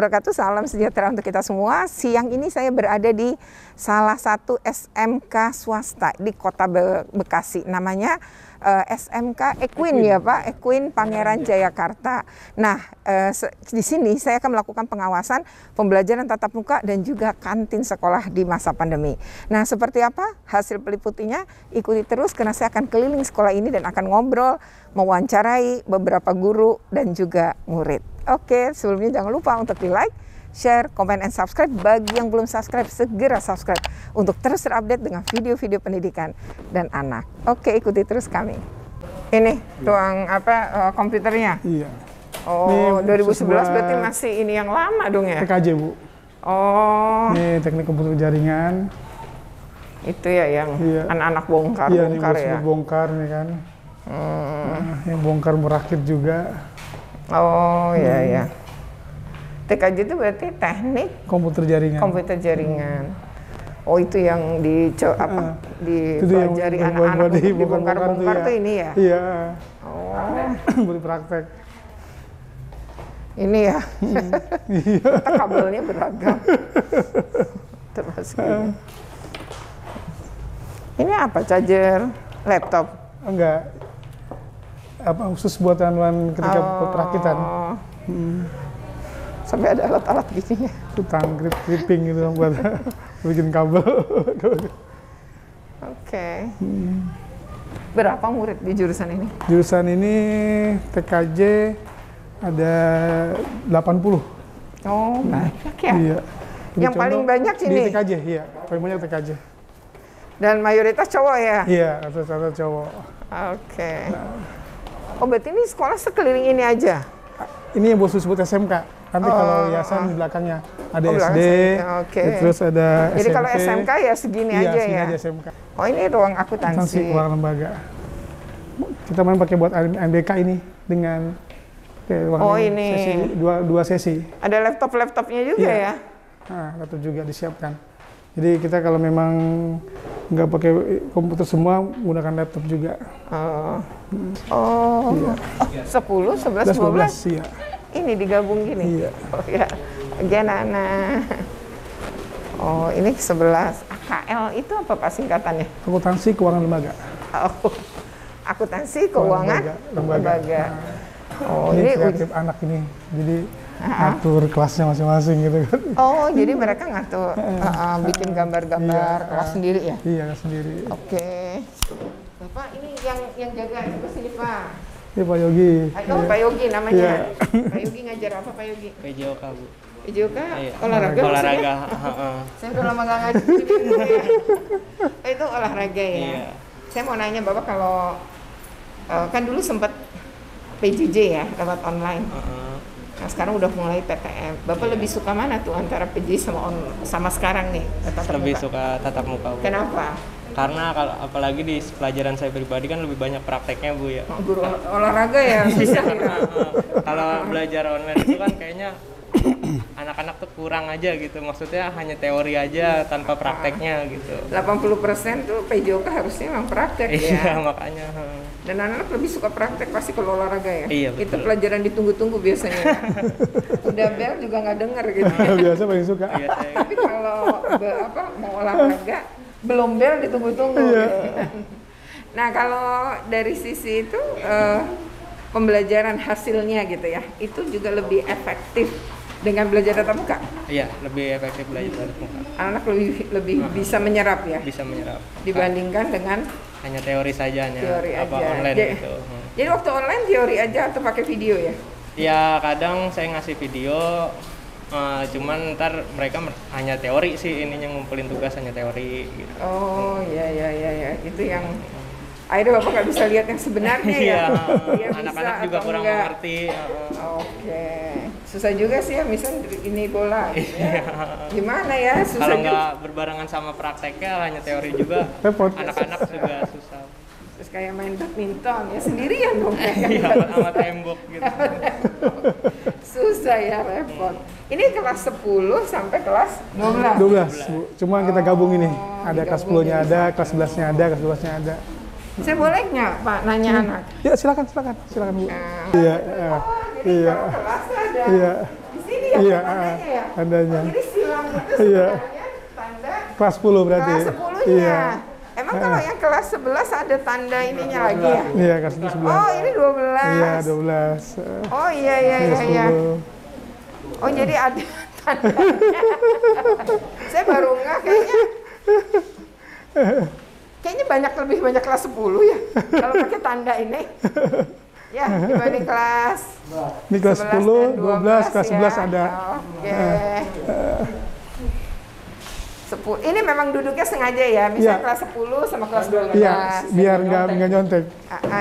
wabarakatuh. Salam sejahtera untuk kita semua. Siang ini saya berada di salah satu SMK swasta di Kota Bekasi. Namanya SMK Equin ya Pak, Equin Pangeran Jayakarta. Nah, di sini saya akan melakukan pengawasan pembelajaran tatap muka dan juga kantin sekolah di masa pandemi. Nah, seperti apa hasil peliputinya? Ikuti terus karena saya akan keliling sekolah ini dan akan ngobrol, mewawancarai beberapa guru dan juga murid. Oke, sebelumnya jangan lupa untuk di-like, share, comment, and subscribe. Bagi yang belum subscribe, segera subscribe untuk terus terupdate dengan video-video pendidikan dan anak. Oke, ikuti terus kami. Ini ruang komputernya? Iya. Oh, ini 2011 berarti masih ini yang lama dong ya? TKJ, Bu. Oh. Ini teknik komputer jaringan. Itu ya yang anak-anak bongkar ya? Iya, bongkar nih kan. Nah, yang bongkar merakit juga. Oh, iya. TKJ itu berarti teknik komputer jaringan. Komputer jaringan. Oh, itu yang dipelajari anak-anak di bongkar-bongkar tuh ini ya? Iya. Oh. Buat praktek. Ini ya. Kita kabelnya beragam. Terus ini. Ini apa? Charger laptop? Enggak. Khusus buat anuan ketika perakitan. Sampai ada alat-alat gini ya. Tutang gripping gitu buat bikin kabel. Oke. Berapa murid di jurusan ini? Jurusan ini TKJ ada 80. Oh, banyak ya? Iya. Yang paling banyak sini? Di TKJ, iya. Paling banyak TKJ. Dan mayoritas cowok ya? Iya, rata-rata cowok. Oke. Oh, berarti ini sekolah sekeliling ini aja? Ini yang khusus buat SMK. Nanti kalau yayasan di belakangnya ada SD, terus ada SMP. Jadi kalau SMK ya segini aja segini ya? Aja SMK. Oh, ini ruang akuntansi. Keuangan lembaga. Kita main pakai buat MBK ini dengan ini sesi, dua sesi. Ada laptopnya juga ya? Nah, laptop juga disiapkan. Jadi kita kalau memang nggak pakai komputer semua, gunakan laptop juga. Iya. 10, 11, 12? Iya. Ini digabung gini? Iya. Oh ya, bagian anak. Oh, ini 11. AKL itu apa Pak singkatannya? Akuntansi Keuangan Lembaga. Oh, akuntansi keuangan lembaga. Oh, ini kreatif anak ini. Jadi ngatur kelasnya masing-masing gitu kan. Oh, jadi mereka ngatur bikin gambar-gambar kelas sendiri ya? Iya, kelas sendiri. Oke. Bapak ini yang jaga di sini Pak. Iya, Pak Yogi. Pak Yogi namanya. Pak Yogi ngajar apa Pak Yogi? PJOK, Bu. PJOK? Olahraga? Olahraga. Saya udah lama nggak ngajar. Itu olahraga ya? Iya. Saya mau nanya Bapak kalau kan dulu sempat PJJ ya, lewat online. Nah, sekarang udah mulai PTM. Bapak lebih suka mana tuh antara PJJ sama sekarang nih? Lebih suka tatap muka, Bu. Kenapa? Karena apalagi di pelajaran saya pribadi kan lebih banyak prakteknya, Bu ya. Guru olahraga ya bisa ya. Kalau belajar online itu kan kayaknya anak-anak tuh kurang aja gitu. Maksudnya hanya teori aja tanpa prakteknya gitu. 80% tuh PJOK harusnya memang praktek ya. Iya, makanya. Dan anak-anak lebih suka praktek pasti kalau olahraga ya. Iya, betul. Itu pelajaran ditunggu-tunggu biasanya. Udah bel juga nggak denger gitu. Biasa paling suka. Tapi kalau mau olahraga belum bel ditunggu-tunggu. Gitu. Nah, kalau dari sisi itu pembelajaran hasilnya gitu ya, itu juga lebih efektif dengan belajar tatap muka. Iya, lebih efektif belajar tatap muka. Anak lebih bisa menyerap ya. Bisa menyerap. Dibandingkan dengan hanya teori saja, teori apa aja. online gitu. Jadi waktu online teori aja atau pakai video ya? Ya kadang saya ngasih video, cuman ntar mereka hanya teori sih, ininya ngumpulin tugas hanya teori gitu. Oh ya, itu yang akhirnya Bapak nggak bisa lihat yang sebenarnya ya? Iya, anak-anak juga kurang mengerti. Oke, susah juga sih ya, misalnya ini bola gitu ya. Gimana ya, susah kalau nggak berbarengan sama prakteknya, hanya teori juga, anak-anak juga susah. Terus kayak main badminton ya sendirian dong. Iya, sama tembok gitu. Susah ya, repot. Ini kelas 10 sampai kelas 12? 12, Bu. Cuma kita gabung ini. Ada kelas 10-nya ada, kelas 11-nya ada, kelas 12-nya ada. Saya boleh nggak Pak nanya anak? Ya silakan Bu. Iya. Jadi kelas ada di sini ya? Iya, Tandanya ya? tandanya. Oh, jadi silang itu Iya. sebenarnya tanda Kelas 10 berarti. kelas 10-nya. Iya. Emang kalau yang kelas 11 ada tanda ininya lagi ya? Iya, kelas 11. Oh, ini 12. Iya, 12. Oh, iya, iya, iya, iya. 10. Oh, jadi ada tandanya. Saya baru nggak kayaknya. Kayaknya lebih banyak kelas 10 ya. Kalau pakai tanda ini. Ya, dibanding kelas Ini kelas 10, 12, kelas 11 ada. Oke. Ini memang duduknya sengaja ya, misalnya Iya. kelas 10 sama kelas 12. Iya, biar nggak nyontek.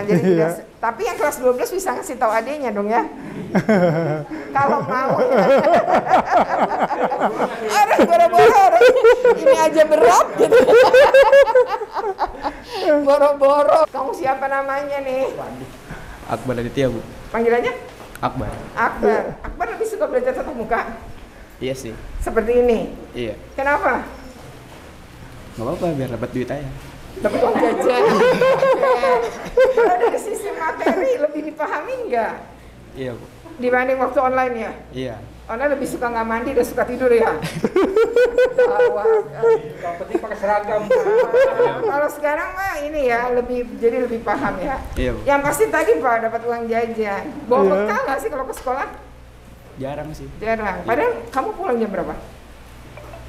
Jadi Iya. tapi yang kelas 12 bisa ngasih tahu adiknya dong ya. Kalau mau. Aduh, boro-boro. Ini aja berat gitu. Boro-boro. Kamu siapa namanya nih? Akbar Aditya, Bu. Panggilannya? Akbar. Akbar. Akbar lebih suka belajar tatap muka. Iya sih. Seperti ini. Iya. Kenapa? Nggak apa-apa, biar dapat duit aja. Dapat uang jajan. Kalau dari sisi materi lebih dipahami nggak Iya, Bu. dibanding waktu online ya? Iya. Online lebih suka nggak mandi dan suka tidur ya? Yang penting pakai seragam. Kalau sekarang mah ini ya jadi lebih paham ya. Iya, Bu. Yang pasti tadi Pak dapat uang jajan. Bawa Iya. bekal nggak sih kalau ke sekolah? Jarang sih. Jarang. Padahal kamu pulang jam berapa?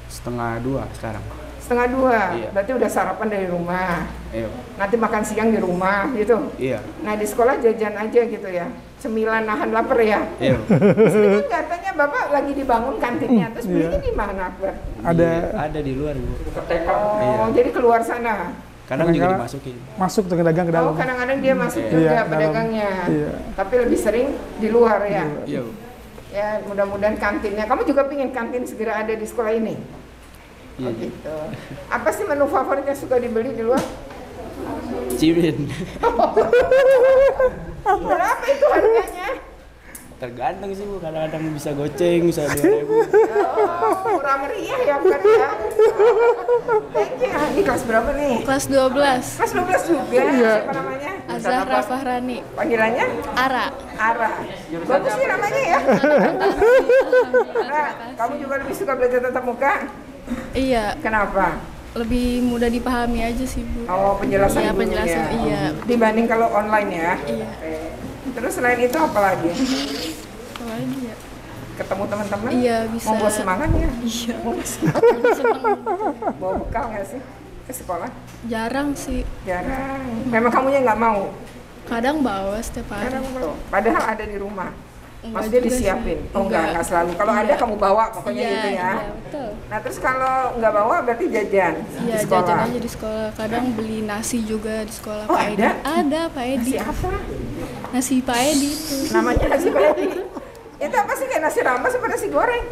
1:30 sekarang. 1:30. Iya. Berarti udah sarapan dari rumah. Iya, Bu. Nanti makan siang di rumah gitu. Iya. Nah di sekolah jajan aja gitu ya. Cemilan nahan lapar ya. Iya, Bu. Di sini kan katanya Bapak lagi dibangun kantinnya. Terus belinya di mana Akbar? Ada di luar, Bu. Oh, Iya. jadi keluar sana. Kadang juga Kadang-kadang dimasukin. Masuk tuh ke dagang ke Oh, dalam. kadang-kadang dia masuk Iya. juga Iya, dalam. pedagangnya. Iya. Tapi lebih sering di luar ya. Iya, Bu. Ya, mudah-mudahan kantinnya. Kamu juga pingin kantin segera ada di sekolah ini? Iya. Oh, gitu. Apa sih menu favorit yang suka dibeli di luar? Cirin. Berapa itu harganya? Tergantung sih, Bu. Kadang-kadang bisa goceng, bisa 2.000. Oh, murah meriah ya Akbar ya. Thank you. Ini kelas berapa nih? Kelas 12. Kelas 12 juga. Siapa namanya? Azahra Fahrani. Panggilannya? Ara. Ara. Bagus sih namanya ya. Ara, kamu juga lebih suka belajar tatap muka? Iya, Kenapa? lebih mudah dipahami aja sih, Bu. Oh, penjelasan Iya, gurunya. penjelasan, iya. Dibanding kalau online ya. Iya. Terus selain itu apa lagi? Apalagi ya? Ketemu teman-teman? Iya, bisa. Mau bawa semangat ya? Iya. Mau bawa semangat. Seneng. Bawa bekal nggak sih ke sekolah? Jarang sih. Jarang. Memang kamunya nggak mau? Kadang bawa setiap hari. Jarang belum. Padahal ada di rumah. Enggak Maksudnya juga sih. disiapin? Oh Enggak. enggak selalu. Kalau Iya. ada kamu bawa pokoknya Iya, gitu ya. Iya, betul. Nah terus kalau nggak bawa berarti jajan Iya, di sekolah. jajan aja di sekolah. Kadang beli nasi juga di sekolah. Oh, Pak Edi. ada? Ada, Pak Edi. Nasi apa? Nasi Pak Edi itu. Namanya nasi padi. Itu apa sih, kayak nasi rames apa nasi goreng?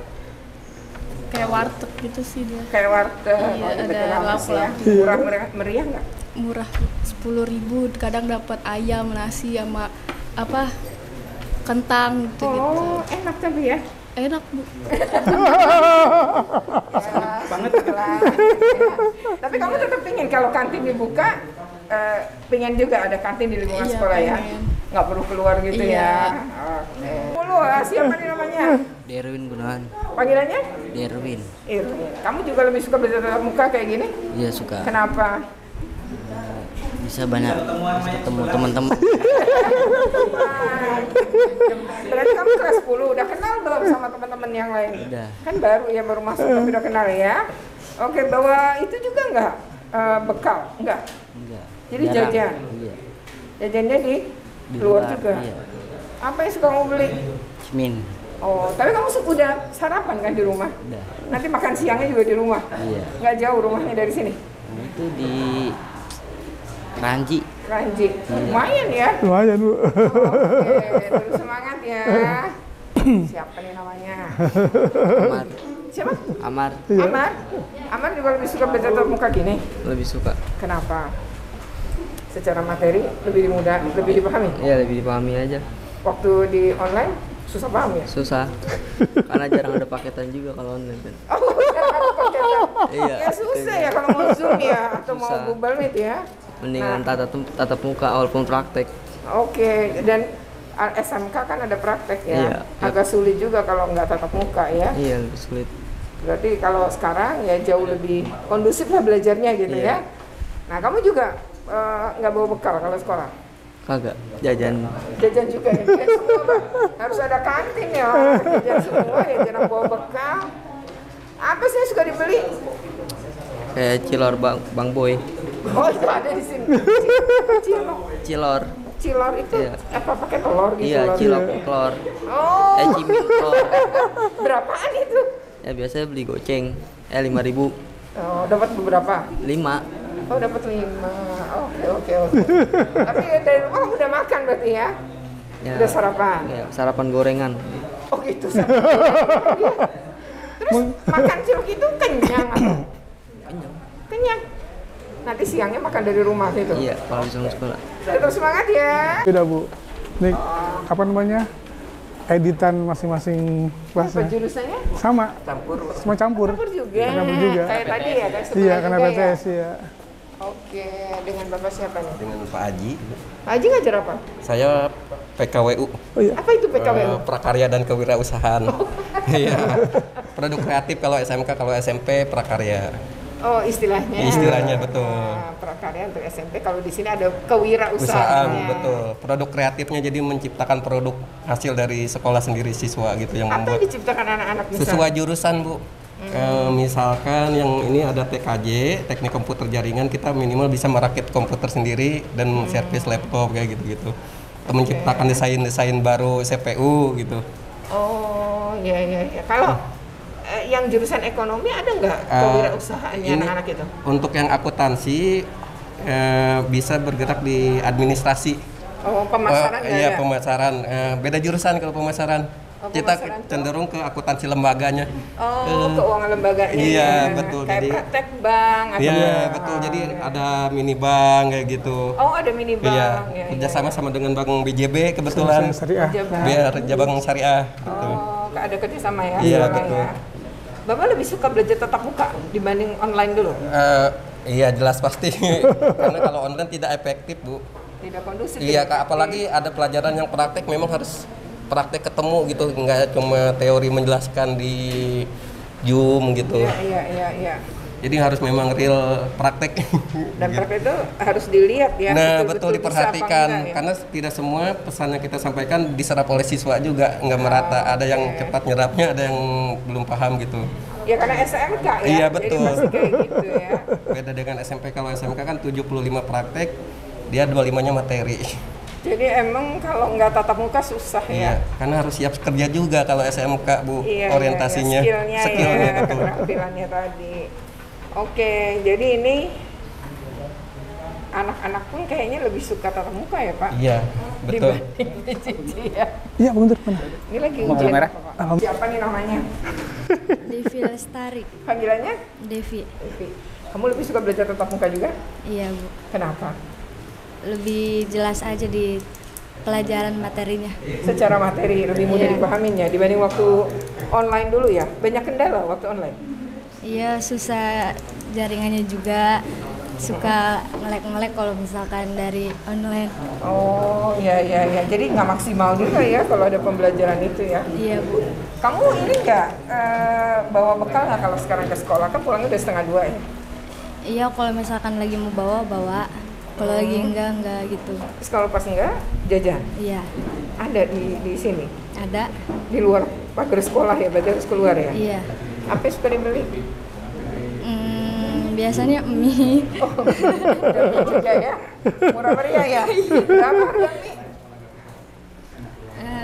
Kayak warteg gitu sih dia. Kayak warteg. Iya, Oh, ada betul rames ya. lampu-lampu. Murah meriah nggak? Murah 10.000, kadang dapat ayam, nasi sama apa? Kentang gitu-gitu. Oh enak tapi ya. Enak, Bu. Banget lah. Tapi kamu tetap pingin kalau kantin dibuka, pingin juga ada kantin di lingkungan Iya, sekolah ya. pengen. Nggak perlu keluar gitu Iya. ya. Oke. Mulu, siapa nih namanya? Derwin Gunawan. Panggilannya? Derwin. Irwin. Kamu juga lebih suka belajar tatap muka kayak gini? Iya suka. Kenapa? Bisa ketemu teman-teman. Berarti kamu kelas 10 udah kenal belum sama teman-teman yang lain? Udah. Kan baru ya, baru masuk tapi udah kenal ya. Oke, bawa itu juga nggak bekal? Enggak. Enggak. Jadi Jarang. jajan? Iya. Jajannya di Di luar juga. Iya. Apa yang suka kamu beli? Cimin. Oh, tapi kamu udah sarapan kan di rumah? Udah. Nanti makan siangnya juga di rumah? Iya. Nggak jauh rumahnya dari sini? Nah, itu di Ranji. Ranji. Lumayan ya? Lumayan, Bu. Oke, terus semangat ya. Siapa nih namanya? Amar. Siapa? Amar. Amar. Amar juga lebih suka belajar tatap muka gini. Lebih suka. Kenapa? Secara materi lebih mudah, lebih dipahami. Iya lebih dipahami aja. Waktu di online susah paham ya? Susah. Karena jarang ada paketan juga kalau online kan. Oh, ada paketan. Iya. Ya susah ya kalau mau Zoom ya atau mau Susah. Google Meet ya. Mendingan Nah. tatap muka walaupun praktek. Oke, dan SMK kan ada praktek ya. Iya. Agak sulit juga kalau nggak tatap muka ya. Iya, lebih sulit. Berarti kalau sekarang ya jauh lebih kondusif lah belajarnya gitu Iya. ya. Nah, kamu juga nggak bawa bekal kalau sekolah? Kagak, jajan. Jajan juga ya? Jajan semua, Pak. Harus ada kantin ya. Jajan semua ya, jangan bawa bekal. Apa sih yang suka dibeli? Kayak cilor Bang Boy. Oh, itu ada di sini. Cilok. Cilor. Cilor itu Iya. apa pakai telur gitu? Iya, lor? cilok telur. Oh, Cimil telur. berapaan itu? Ya biasanya beli goceng. 5.000. Oh, dapat beberapa? 5. Oh, dapat 5. Oke. Tapi dari rumah kamu udah makan berarti ya? Ya, Udah sarapan? ya, sarapan gorengan. Oh gitu. Terus makan cilok itu kenyang apa? Kenyang. Nanti siangnya makan dari rumah gitu? Iya, kalau di sekolah. Tetap semangat ya. Beda Bu. Ini apa namanya? Editan masing-masing Apa kelasnya. jurusannya? Sama, Campur. semua campur. Campur juga. Campur juga. Kayak tadi ya, kayak sebelah Iya, karena juga ya? PTS ya. Oke, dengan Bapak siapa nih? Dengan Pak Aji, Haji ngajar apa? saya PKWU, Oh iya. Apa itu PKWU? Prakarya dan Kewirausahaan. Iya. Produk kreatif kalau SMK, kalau SMP prakarya. Oh, istilahnya. Istilahnya, betul. Nah, prakarya untuk SMP, kalau di sini ada Usahaan, kewirausahaan. betul. Produk kreatifnya jadi menciptakan produk hasil dari sekolah sendiri siswa gitu yang Apa yang membuat diciptakan anak-anak misalnya? sesuai jurusan, Bu. Misalkan yang ini ada TKJ, teknik komputer jaringan, kita minimal bisa merakit komputer sendiri dan servis laptop kayak gitu-gitu. Atau menciptakan desain-desain baru CPU gitu. Oh, iya. Kalau yang jurusan ekonomi ada nggak kewirausahaannya ini anak-anak itu? Untuk yang akuntansi bisa bergerak di administrasi. Oh, pemasaran nggak Iya, ada? pemasaran. Beda jurusan kalau pemasaran. Oh, Kita pemasaran tuh? cenderung ke akuntansi lembaganya. Oh, keuangan lembaganya. Iya, ya. betul. Kayak Jadi- praktek bank atau Iya, apa? betul. Jadi ada mini bank kayak gitu. Oh, ada mini bank. Iya, Ya, kerjasama sama dengan Bank BJB kebetulan. Syariah. Biar Bank Syariah gitu. Oh, ada kerjasama ya? Iya, sama betul. ya. Bapak lebih suka belajar tatap muka dibanding online dulu? Iya, jelas pasti. Karena kalau online tidak efektif, Bu. Tidak kondusif. Iya, tidak Kak, apalagi ada pelajaran yang praktek memang harus praktek ketemu gitu, nggak cuma teori menjelaskan di Zoom gitu. Iya. Jadi harus memang real praktek. Dan Gitu. praktek itu harus dilihat ya. Nah, bisa betul apa diperhatikan enggak, ya? karena tidak semua pesan yang kita sampaikan diserap oleh siswa juga nggak merata. Ada yang cepat nyerapnya, ada yang belum paham gitu. Ya karena SMK ya. Iya, Jadi betul. masih kayak gitu ya. Beda dengan SMP, kalau SMK kan 75 praktek, dia 25-nya materi. Jadi emang kalau nggak tatap muka susah ya. Iya, karena harus siap kerja juga kalau SMK, Bu. Iya, Orientasinya, skillnya skillnya, ya, betul. keterampilannya tadi. Oke, jadi ini anak-anak pun kayaknya lebih suka tatap muka ya Pak? Iya, betul. Dibanding PJJ ya. Iya, Bang mana? Ini lagi ujian apa Pak? Siapa nih namanya? Devi Lestari. Panggilannya? Devi. Devi. Kamu lebih suka belajar tatap muka juga? Iya, Bu. Kenapa? Lebih jelas aja di pelajaran materinya. Secara materi lebih mudah Iya. dipahaminya dibanding waktu online dulu ya? Banyak kendala waktu online? Iya, susah jaringannya juga. Suka ngelek-ngelek kalau misalkan dari online. Oh, iya. Jadi nggak maksimal juga ya kalau ada pembelajaran itu ya? Iya, Bu. Kamu ini nggak bawa bekal nggak kalau sekarang ke sekolah? Kan pulangnya udah 1:30 ya? Iya, kalau misalkan lagi mau bawa. Kalau lagi enggak gitu. Terus kalau pas enggak, jajan? Iya, Ada di sini? ada. Di luar pagar sekolah ya? Berarti harus keluar ya? Iya. Apa yang suka dibeli? Biasanya mie. Oh, udah juga ya? Murah meriah ya? Berapa harga mie?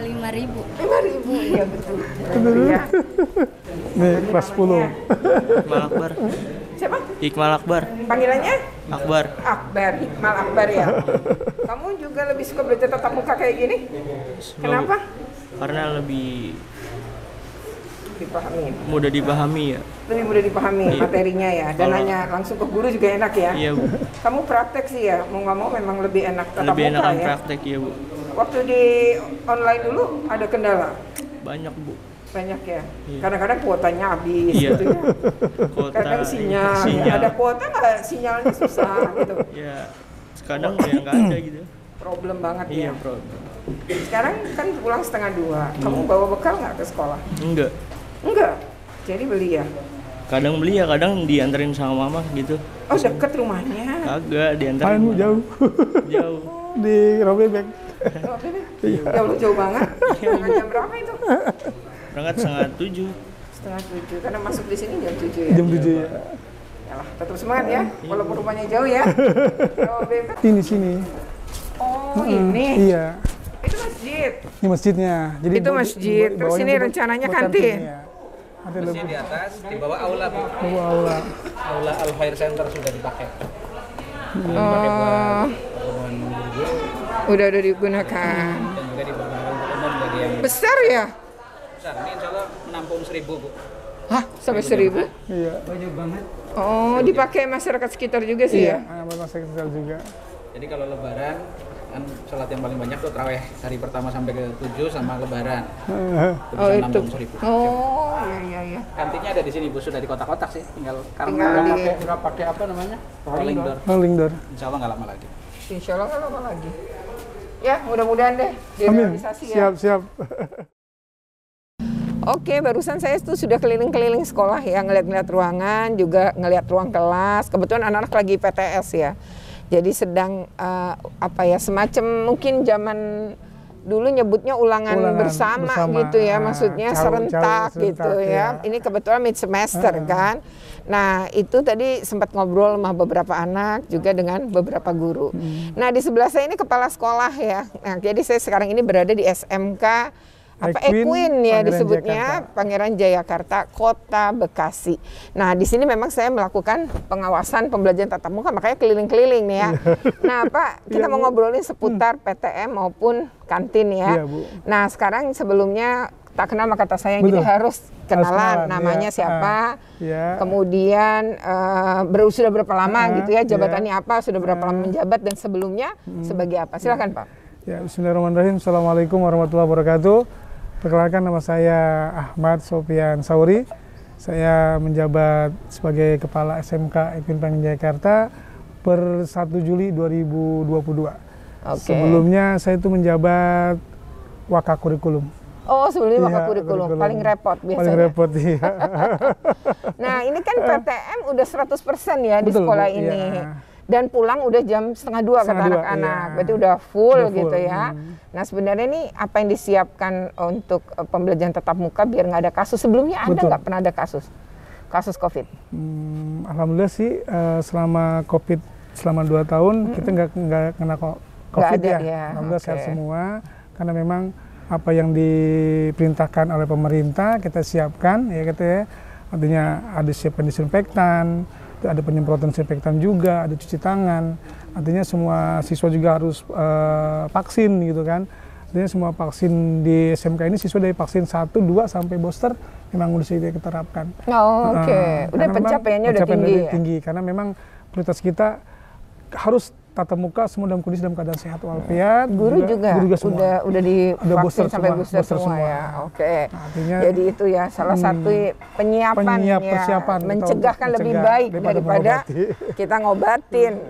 5.000. 5.000, iya betul. Meriah. Nih, kelas 10. Iqmal Akbar. Siapa? Iqmal Akbar. Panggilannya? Akbar. Akbar, Iqmal Akbar ya. Kamu juga lebih suka belajar tatap muka kayak gini? Kenapa? Karena lebih Dipahami. mudah dipahami ya. Lebih mudah dipahami Iya. materinya ya. Dan Kalau- nanya langsung ke guru juga enak ya. Iya, Bu. Kamu praktek sih ya, mau nggak mau memang lebih enak tatap Lebih muka enakan ya. praktek ya, Bu. Waktu di online dulu ada kendala Banyak, Bu. banyak ya. Iya. Kadang-kadang kuotanya habis Iya. gitu ya. Kota. Kadang sinyal. Ya. Ada kuota nggak sinyalnya susah gitu. Ya, kadang ya nggak ada gitu. Problem banget Iya, ya. bro. Sekarang kan pulang setengah 2. Kamu bawa bekal nggak ke sekolah? Enggak. Enggak. Jadi beli ya? Kadang beli ya, kadang dianterin sama mama gitu. Oh, deket rumahnya? Kagak, dianterin. Paling jauh. Jauh. Di Robebek. Oh, ya Allah, jauh banget. Jam berapa itu? Berangkat setengah 7. Setengah 7, karena masuk di sini jam 7 ya? Jam 7 ya. Yalah, tetap semangat ya, walaupun rumahnya jauh ya. Robebek. Ini sini. Oh, ini? Iya. Itu masjid? Ini masjidnya. Jadi itu masjid, terus ini buat- rencananya buat kantin? ya. Ada Masjid di atas, di bawah aula, Bu. bawah aula. Aula Al Khair Center sudah dipakai. Oh, Pertemuan guru-guru udah digunakan. dan juga digunakan untuk umum bagi yang Besar ya? besar. Ini insya Allah menampung 1000, Bu. Hah, sampai 1000? Iya. Banyak banget. Oh, dipakai masyarakat sekitar juga sih Iya, ya? masak kecil juga. Jadi kalau lebaran kan sholat yang paling banyak tuh taraweh hari pertama sampai ke 7 sama lebaran. Itu Oh, bisa itu. nampung 1000. Oh, iya. Kantinnya ada di sini, Bu. Sudah di kotak-kotak sih. Tinggal Tinggal karena di- nggak pakai apa namanya? Rolling door. Rolling door. Insya Allah nggak lama lagi. Insya Allah nggak lama lagi. Ya, mudah-mudahan deh Amin. direalisasi ya. Siap. Oke, barusan saya tuh sudah keliling-keliling sekolah ya, ngeliat-ngeliat ruangan, juga ngeliat ruang kelas. Kebetulan anak-anak lagi PTS ya. Jadi sedang semacam mungkin zaman dulu nyebutnya ulangan bersama gitu ya, maksudnya serentak gitu ya. Ini kebetulan mid semester kan. Nah, itu tadi sempat ngobrol sama beberapa anak juga dengan beberapa guru. Nah, di sebelah saya ini kepala sekolah ya. Nah, jadi saya sekarang ini berada di SMK Equine ya disebutnya, Pangeran Jayakarta, Kota Bekasi. Nah, di sini memang saya melakukan pengawasan pembelajaran tatap muka, makanya keliling-keliling nih ya. Nah, Pak, kita mau ngobrolin seputar PTM maupun kantin ya. Iya, Bu. Nah, sekarang sebelumnya tak kenal maka tak sayang, jadi harus kenalan namanya siapa. Kemudian sudah berapa lama gitu ya, jabatannya apa, sudah berapa lama menjabat, dan sebelumnya sebagai apa. Silakan, Pak. Ya, bismillahirrahmanirrahim. Assalamualaikum warahmatullahi wabarakatuh. Perkenalkan, nama saya Ahmad Sofian Sauri. Saya menjabat sebagai Kepala SMK Equine Pangeran Jayakarta per 1 Juli 2022. Sebelumnya saya itu menjabat Wakakurikulum. Oh, sebelumnya Wakakurikulum. Paling repot biasanya. Paling repot, iya. Nah, ini kan PTM udah 100% ya di sekolah ini. Iya. Dan pulang udah jam 1:30 kata anak-anak. Iya. Berarti udah full gitu ya. Nah, sebenarnya nih apa yang disiapkan untuk pembelajaran tatap muka biar nggak ada kasus? Sebelumnya ada nggak pernah ada kasus COVID? Alhamdulillah sih selama COVID selama 2 tahun kita nggak kena COVID ya. Alhamdulillah sehat semua. Karena memang apa yang diperintahkan oleh pemerintah kita siapkan ya gitu ya. Artinya ada siapkan disinfektan, ada penyemprotan disinfektan juga, ada cuci tangan. Artinya semua siswa juga harus vaksin gitu kan. Artinya semua vaksin di SMK ini siswa dari vaksin 1, 2 sampai booster memang sudah kita terapkan. Oh, oke. Udah pencapaiannya udah tinggi. Karena memang prioritas kita harus tatap muka semua dalam kondisi dalam keadaan sehat walafiat. Guru juga semua. udah divaksin sampai booster semua ya. Oke. Nah, artinya, jadi itu ya salah satu persiapan mencegahkan lebih baik daripada kita ngobatin.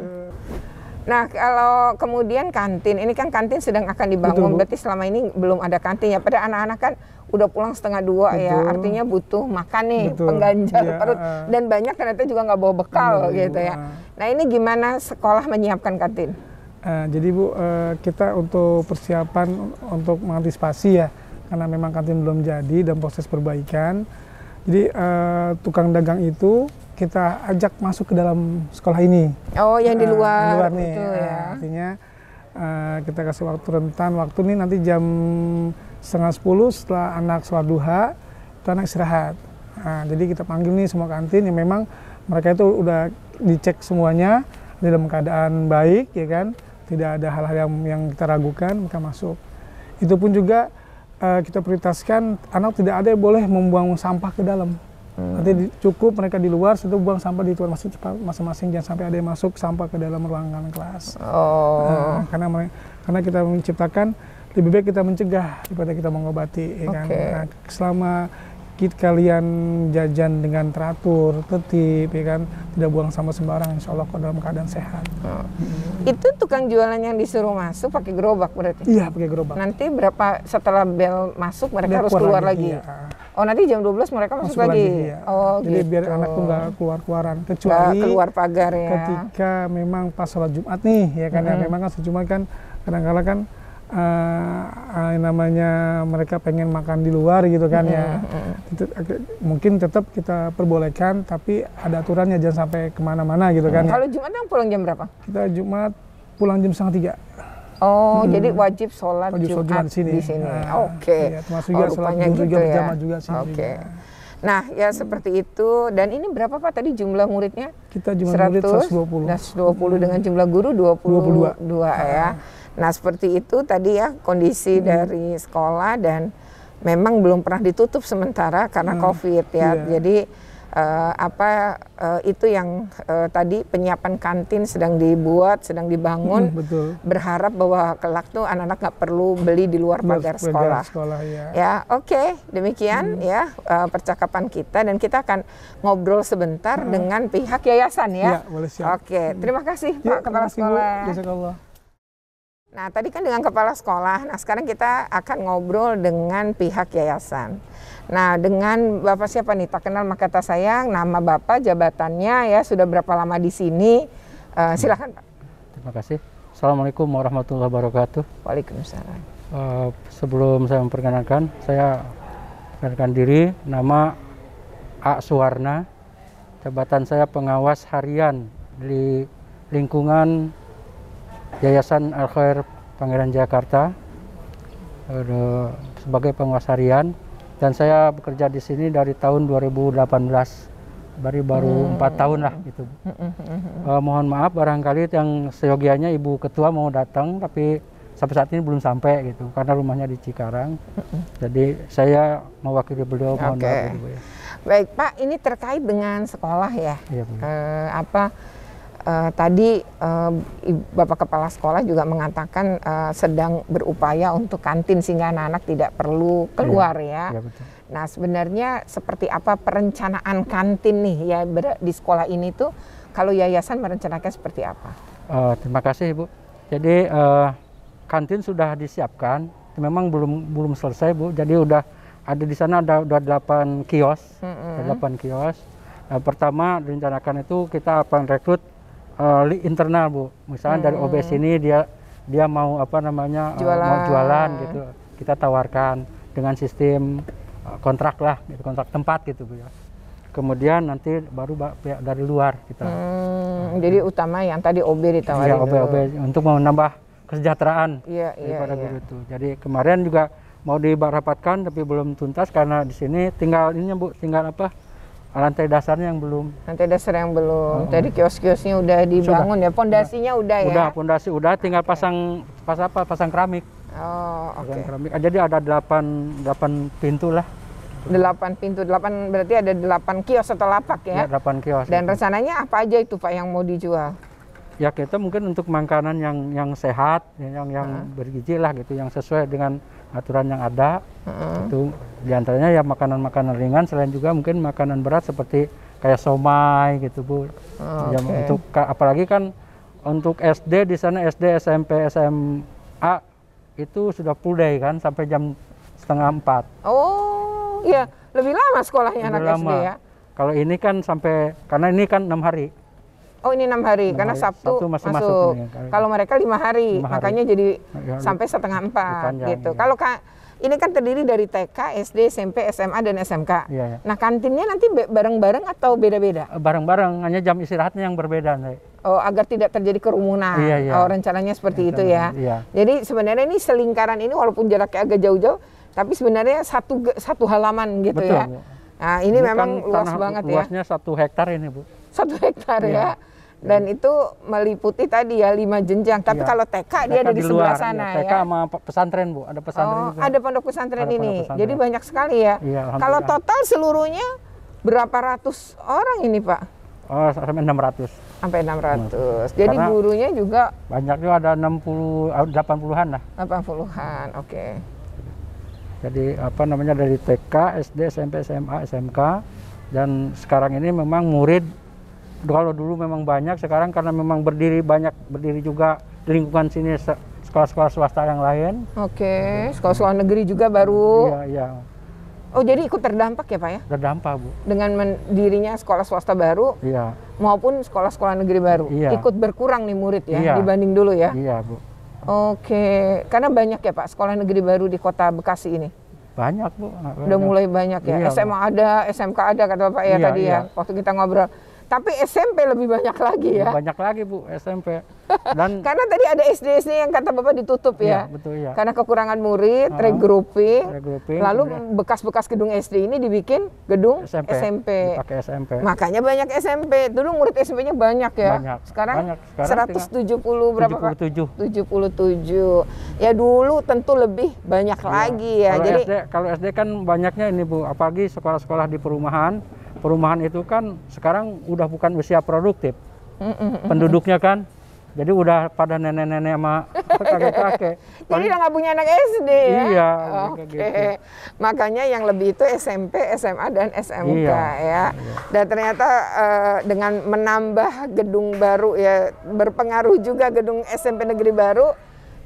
Nah, kalau kemudian kantin, ini kan kantin sedang akan dibangun. Berarti selama ini belum ada kantin ya. Pada anak-anak kan udah pulang 1:30 ya, artinya butuh makan nih, pengganjal perut. Dan banyak ternyata juga nggak bawa bekal gitu ya. Nah, ini gimana sekolah menyiapkan kantin? Jadi Bu, kita untuk persiapan untuk mengantisipasi ya, karena memang kantin belum jadi dan proses perbaikan. Jadi tukang dagang itu kita ajak masuk ke dalam sekolah ini. Oh, yang di luar nih. itu ya. Artinya kita kasih waktu rentan, waktu nih nanti jam 9:30 setelah anak sholat duha, itu anak istirahat. Jadi kita panggil nih semua kantin yang memang mereka itu udah dicek semuanya dalam keadaan baik ya kan, tidak ada hal-hal yang kita ragukan, mereka masuk. Itu pun juga kita prioritaskan anak tidak ada yang boleh membuang sampah ke dalam. Nanti cukup mereka di luar, situ buang sampah di luar masing-masing, jangan sampai ada yang masuk sampah ke dalam ruangan kelas. Karena kita menciptakan lebih baik kita mencegah daripada kita mengobati. Ya kan? Nah, selama kalian jajan dengan teratur, tertib, ya kan, tidak buang sampah sembarang, insya Allah kok dalam keadaan sehat. Itu tukang jualan yang disuruh masuk pakai gerobak berarti? Iya, pakai gerobak. Nanti berapa setelah bel masuk mereka Dia harus keluar lagi? iya. Oh, nanti jam 12 mereka masuk lagi? Iya. Oh, jadi gitu. biar anak tuh nggak keluar-keluaran, Nggak kecuali keluar pagar ya. ketika memang pas sholat Jumat nih, ya kan, ya memang kan sholat Jumat kan kadang-kadang kan namanya mereka pengen makan di luar gitu kan ya, itu mungkin tetap kita perbolehkan, tapi ada aturannya, jangan sampai kemana-mana gitu kan. Kalau Jumat yang pulang jam berapa? Kita Jumat pulang jam 2:30. Oh, jadi wajib sholat Wajib sholat Jumat di sini. Oke. Iya, termasuk juga sholat rupanya zuhur gitu juga ya. berjamaah juga sini Oke. juga. Nah, ya seperti itu. Dan ini berapa Pak tadi jumlah muridnya? Kita jumlah murid 120. 120 dengan jumlah guru 22 ya. Nah, seperti itu tadi ya kondisi dari sekolah, dan memang belum pernah ditutup sementara karena COVID ya. Iya. Jadi itu yang tadi penyiapan kantin sedang dibuat, sedang dibangun. Betul. Berharap bahwa kelak tuh anak-anak nggak perlu beli di luar pagar sekolah. Ya. Ya, oke. Demikian ya percakapan kita, dan kita akan ngobrol sebentar dengan pihak yayasan ya. Iya, boleh, siap. Oke, terima kasih Ya, Pak Kepala terima kasih, Bu. Sekolah. Jazakallah. Nah, tadi kan dengan kepala sekolah. Nah, sekarang kita akan ngobrol dengan pihak yayasan. Nah, dengan Bapak siapa nih? Tak kenal maka tak sayang. Nama Bapak, jabatannya ya, sudah berapa lama di sini? Silakan Pak. Terima kasih. Assalamualaikum warahmatullahi wabarakatuh. Waalaikumsalam. Sebelum saya memperkenalkan, saya perkenalkan diri. Nama A. Suwarna. Jabatan saya pengawas harian di lingkungan Yayasan Al-Khair Pangeran Jakarta sebagai pengawas harian, dan saya bekerja di sini dari tahun 2018, baru 4 tahun lah gitu. Mohon maaf barangkali yang seyogianya Ibu Ketua mau datang, tapi sampai saat ini belum sampai gitu karena rumahnya di Cikarang. Jadi saya mewakili beliau, mohon maaf Ibu ya. Baik Pak, ini terkait dengan sekolah ya. Iya, Bu. Tadi Bapak Kepala Sekolah juga mengatakan sedang berupaya untuk kantin sehingga anak-anak tidak perlu keluar ya. Iya, betul. Nah, sebenarnya seperti apa perencanaan kantin nih ya di sekolah ini tuh, kalau yayasan merencanakan seperti apa? Terima kasih Ibu. Jadi kantin sudah disiapkan, memang belum selesai Bu. Jadi udah ada di sana udah 8 kios, 8 kios. Pertama direncanakan itu kita akan rekrut internal Bu, misalnya dari OBS ini dia mau mau jualan gitu, kita tawarkan dengan sistem kontrak lah, gitu, kontrak tempat gitu Bu ya. Kemudian nanti baru dari luar kita. Jadi utama yang tadi OB ditawarin. Iya, OB untuk menambah kesejahteraan daripada guru itu. Jadi kemarin juga mau dirapatkan tapi belum tuntas karena di sini tinggal lantai dasarnya yang belum. Lantai dasar yang belum. Tadi kios-kiosnya udah dibangun ya, pondasinya udah ya. Udah, pondasi udah, tinggal pasang keramik. Oh, oke. Keramik. Jadi ada 8 pintu lah. 8 pintu, 8 berarti ada 8 kios atau lapak ya? Ya, 8 kios. Dan itu. Rencananya apa aja itu Pak yang mau dijual? Ya kita mungkin untuk makanan yang sehat, yang bergizi lah gitu, yang sesuai dengan aturan yang ada. Itu diantaranya ya makanan-makanan ringan, selain juga mungkin makanan berat seperti kayak somai gitu Bu. Ya, untuk apalagi kan untuk SD di sana, SD, SMP, SMA itu sudah full day kan sampai jam 3:30. Oh iya, lebih lama sekolahnya anak SD ya? Kalau ini kan sampai, karena ini kan 6 hari. Oh ini 6 hari, karena Sabtu masuk. Kalau mereka 5 hari, makanya jadi sampai 3:30 gitu. Kalau ini kan terdiri dari TK, SD, SMP, SMA, dan SMK. Iya. Nah kantinnya nanti bareng-bareng atau beda-beda? Bareng-bareng, hanya jam istirahatnya yang berbeda. Oh, agar tidak terjadi kerumunan. Iya. Oh, rencananya seperti itu ya. Iya. Jadi sebenarnya ini selingkaran ini walaupun jaraknya agak jauh-jauh, tapi sebenarnya satu halaman gitu. Betul, ya. Bu. Nah ini memang kan luas banget ya. Luasnya 1 hektar ini Bu. 1 hektar ya. Dan itu meliputi tadi ya 5 jenjang. Tapi kalau TK dia ada di sebelah sana TK ya. sama pesantren Bu, ada pesantren juga. Ada pondok pesantren ini. Pondok pesantren. Jadi banyak sekali ya. Kalau total seluruhnya berapa ratus orang ini Pak? Oh, sampai 600. Sampai 600. Jadi karena gurunya juga banyak juga, ada 80-an lah. 80-an, oke. Jadi apa namanya dari TK, SD, SMP, SMA, SMK, dan sekarang ini memang murid kalau dulu memang banyak, sekarang karena memang berdiri juga di lingkungan sini sekolah-sekolah swasta yang lain. Oke, sekolah-sekolah negeri juga baru. Iya, iya. Oh, jadi ikut terdampak ya Pak ya? Terdampak, Bu. Dengan mendirinya sekolah swasta baru Iya. maupun sekolah-sekolah negeri baru. Iya. Ikut berkurang nih murid ya Iya. dibanding dulu ya? Iya, Bu. Oke, karena banyak ya Pak sekolah negeri baru di kota Bekasi ini? Banyak, Bu. Udah mulai banyak ya? Iya, SMA ada, SMK ada kata Bapak ya Iya, tadi iya. ya, waktu kita ngobrol. Tapi SMP lebih banyak lagi ya? Banyak lagi, Bu, SMP. Dan Karena tadi ada SD yang kata Bapak ditutup ya? Iya, betul ya. Karena kekurangan murid, regrouping, lalu kemudian bekas-bekas gedung SD ini dibikin gedung SMP. Dipakai SMP. Makanya banyak SMP. Dulu murid SMP-nya banyak ya? Banyak. Sekarang, Banyak. Sekarang 170 berapa Pak? 77. 77. Ya dulu tentu lebih banyak lagi ya. Kalau Jadi kalau SD kan banyaknya ini, Bu, apalagi sekolah-sekolah di perumahan. Perumahan itu kan sekarang udah bukan usia produktif. Penduduknya kan. Jadi udah pada nenek-nenek sama kakek-kakek. jadi udah nggak punya anak SD ya? Iya. Oke. Gitu. Makanya yang lebih itu SMP, SMA, dan SMK Iya. ya. Dan ternyata dengan menambah gedung baru ya berpengaruh juga gedung SMP negeri baru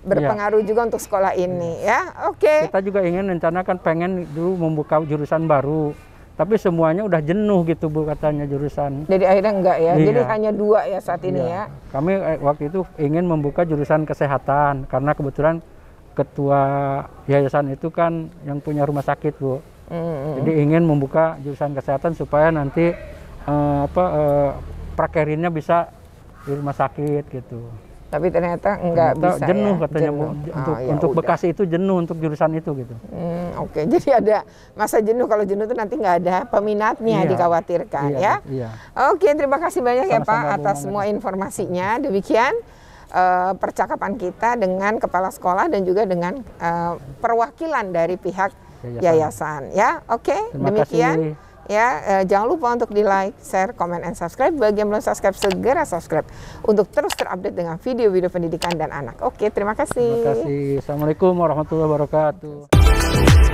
berpengaruh juga untuk sekolah ini ya. Oke. Kita juga ingin rencanakan pengen dulu membuka jurusan baru. Tapi semuanya udah jenuh gitu, Bu, katanya jurusan. Jadi akhirnya enggak ya. Iya. Jadi hanya 2 ya saat ini ya. Kami waktu itu ingin membuka jurusan kesehatan karena kebetulan ketua yayasan itu kan yang punya rumah sakit, Bu. Jadi ingin membuka jurusan kesehatan supaya nanti prakerinnya bisa di rumah sakit gitu. Tapi ternyata enggak bisa jenuh ya? katanya, Jenuh. Bu. Untuk Bekasi itu jenuh untuk jurusan itu gitu. Oke, jadi ada masa jenuh. Kalau jenuh itu nanti nggak ada peminatnya, Iya. dikhawatirkan ya. Iya. Oke, terima kasih banyak ya Pak Sama-sama, Bu, atas semua informasinya. Demikian percakapan kita dengan kepala sekolah dan juga dengan perwakilan dari pihak yayasan ya. Oke, Terima demikian. kasih. Ya, jangan lupa untuk di like, share, comment, and subscribe. Bagi yang belum subscribe, segera subscribe untuk terus terupdate dengan video-video pendidikan dan anak. Oke, terima kasih. Terima kasih. Assalamualaikum warahmatullahi wabarakatuh.